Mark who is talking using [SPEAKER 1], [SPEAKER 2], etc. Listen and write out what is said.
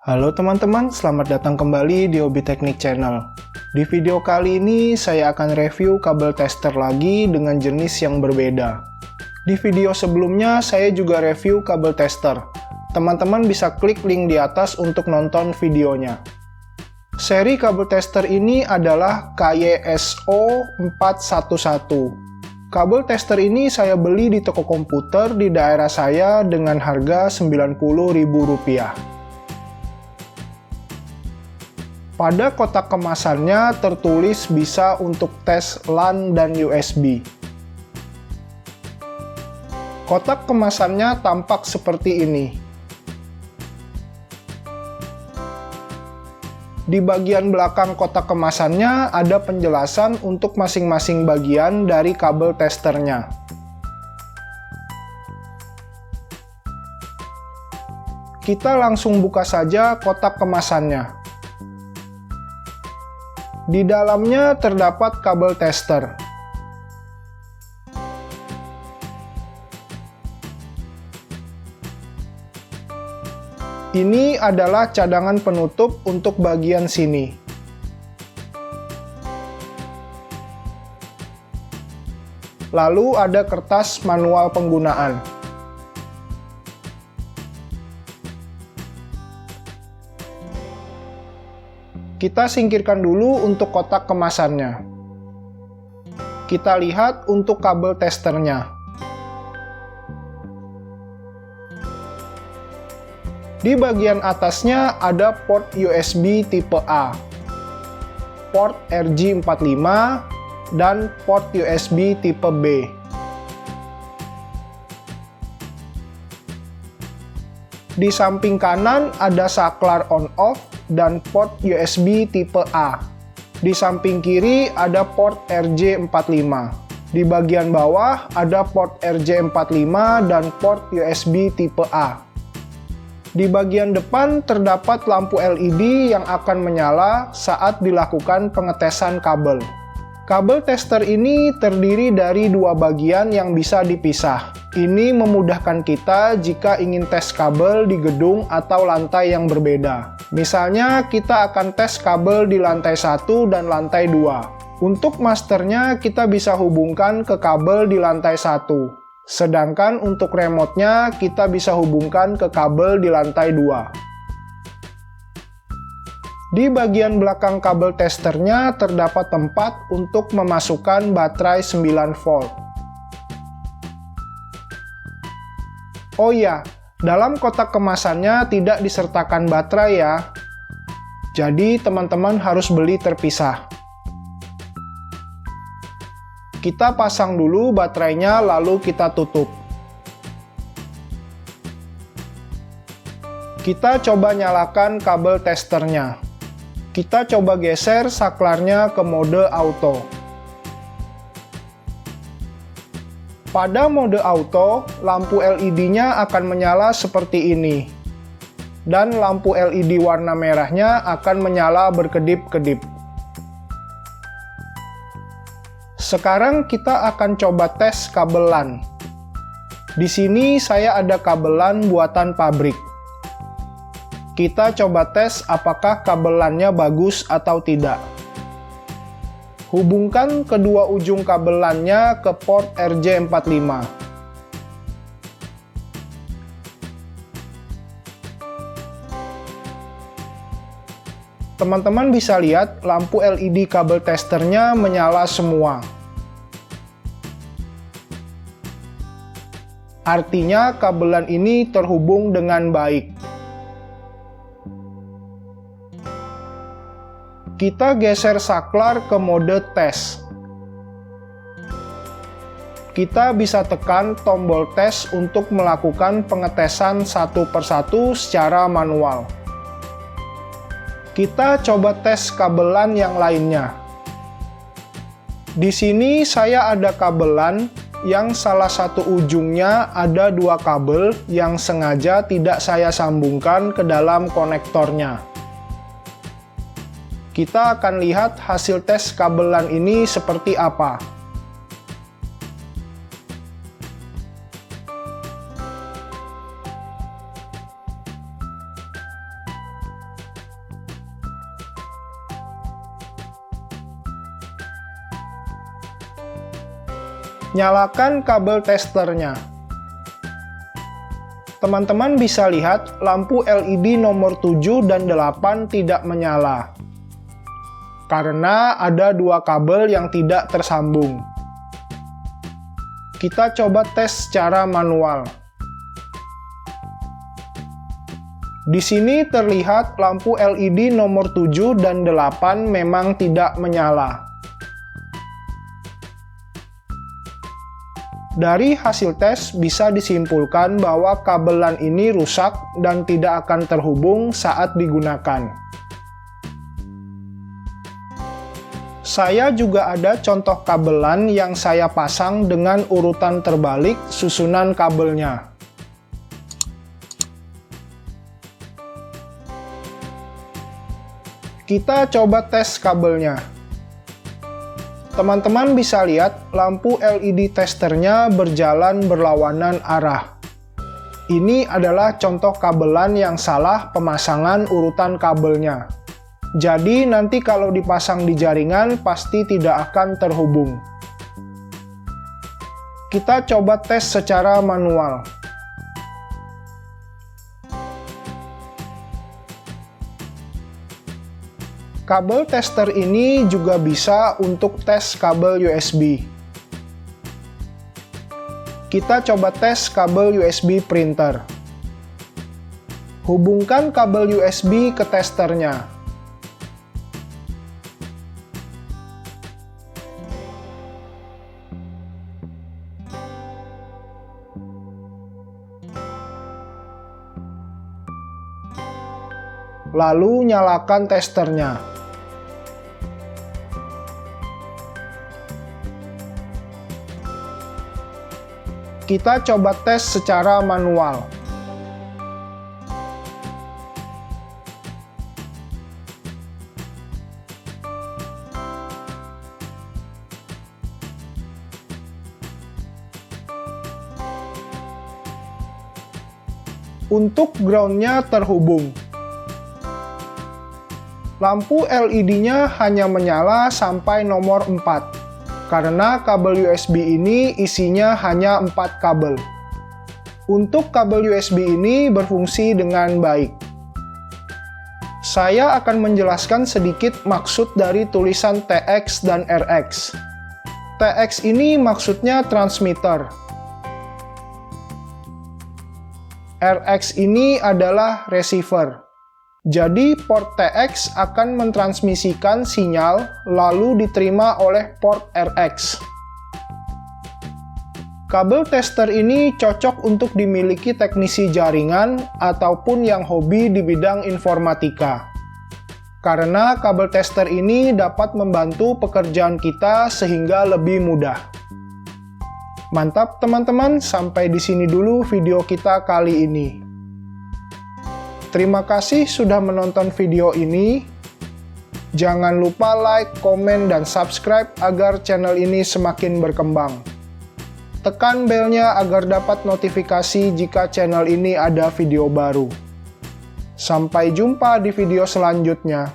[SPEAKER 1] Halo teman-teman, selamat datang kembali di Hobi Teknik Channel. Di video kali ini saya akan review kabel tester lagi dengan jenis yang berbeda. Di video sebelumnya saya juga review kabel tester. Teman-teman bisa klik link di atas untuk nonton videonya. Seri kabel tester ini adalah KYSO 411. Kabel tester ini saya beli di toko komputer di daerah saya dengan harga Rp90.000. Pada kotak kemasannya tertulis bisa untuk tes LAN dan USB. Kotak kemasannya tampak seperti ini. Di bagian belakang kotak kemasannya ada penjelasan untuk masing-masing bagian dari kabel testernya. Kita langsung buka saja kotak kemasannya. Di dalamnya terdapat kabel tester. Ini adalah cadangan penutup untuk bagian sini. Lalu ada kertas manual penggunaan. Kita singkirkan dulu untuk kotak kemasannya. Kita lihat untuk kabel testernya. Di bagian atasnya ada port USB tipe A, port RJ45, dan port USB tipe B. Di samping kanan ada saklar on-off dan port USB tipe A. Di samping kiri ada port RJ45. Di bagian bawah ada port RJ45 dan port USB tipe A. Di bagian depan terdapat lampu LED yang akan menyala saat dilakukan pengetesan kabel. Kabel tester ini terdiri dari dua bagian yang bisa dipisah. Ini memudahkan kita jika ingin tes kabel di gedung atau lantai yang berbeda. Misalnya kita akan tes kabel di lantai 1 dan lantai 2. Untuk masternya kita bisa hubungkan ke kabel di lantai 1. Sedangkan untuk remote-nya kita bisa hubungkan ke kabel di lantai 2. Di bagian belakang kabel testernya terdapat tempat untuk memasukkan baterai 9 volt. Oh iya, dalam kotak kemasannya tidak disertakan baterai ya. Jadi teman-teman harus beli terpisah. Kita pasang dulu baterainya lalu kita tutup. Kita coba nyalakan kabel testernya. Kita coba geser saklarnya ke mode auto. Pada mode auto, lampu LED-nya akan menyala seperti ini. Dan lampu LED warna merahnya akan menyala berkedip-kedip. Sekarang kita akan coba tes kabel LAN. Di sini saya ada kabel LAN buatan pabrik. Kita coba tes apakah kabel LAN-nya bagus atau tidak. Hubungkan kedua ujung kabel LAN-nya ke port RJ45. Teman-teman bisa lihat lampu LED kabel testernya menyala semua. Artinya kabel LAN ini terhubung dengan baik. Kita geser saklar ke mode tes. Kita bisa tekan tombol tes untuk melakukan pengetesan satu persatu secara manual. Kita coba tes kabel LAN yang lainnya. Di sini saya ada kabel LAN yang salah satu ujungnya ada dua kabel yang sengaja tidak saya sambungkan ke dalam konektornya. Kita akan lihat hasil tes kabel LAN ini seperti apa. Nyalakan kabel testernya. Teman-teman bisa lihat lampu LED nomor 7 dan 8 tidak menyala. Karena ada dua kabel yang tidak tersambung. Kita coba tes secara manual. Di sini terlihat lampu LED nomor 7 dan 8 memang tidak menyala. Dari hasil tes bisa disimpulkan bahwa kabel LAN ini rusak dan tidak akan terhubung saat digunakan. Saya juga ada contoh kabel LAN yang saya pasang dengan urutan terbalik susunan kabelnya. Kita coba tes kabelnya. Teman-teman bisa lihat lampu LED testernya berjalan berlawanan arah. Ini adalah contoh kabel LAN yang salah pemasangan urutan kabelnya. Jadi nanti kalau dipasang di jaringan pasti tidak akan terhubung. Kita coba tes secara manual. Kabel tester ini juga bisa untuk tes kabel USB. Kita coba tes kabel USB printer. Hubungkan kabel USB ke testernya. Lalu nyalakan testernya. Kita coba tes secara manual. Untuk ground-nya terhubung. Lampu LED-nya hanya menyala sampai nomor 4. Karena kabel USB ini isinya hanya 4 kabel. Untuk kabel USB ini berfungsi dengan baik. Saya akan menjelaskan sedikit maksud dari tulisan TX dan RX. TX ini maksudnya transmitter. RX ini adalah receiver. Jadi port TX akan mentransmisikan sinyal lalu diterima oleh port RX. Kabel tester ini cocok untuk dimiliki teknisi jaringan ataupun yang hobi di bidang informatika. Karena kabel tester ini dapat membantu pekerjaan kita sehingga lebih mudah. Mantap teman-teman, sampai di sini dulu video kita kali ini. Terima kasih sudah menonton video ini. Jangan lupa like, komen, dan subscribe agar channel ini semakin berkembang. Tekan belnya agar dapat notifikasi jika channel ini ada video baru. Sampai jumpa di video selanjutnya.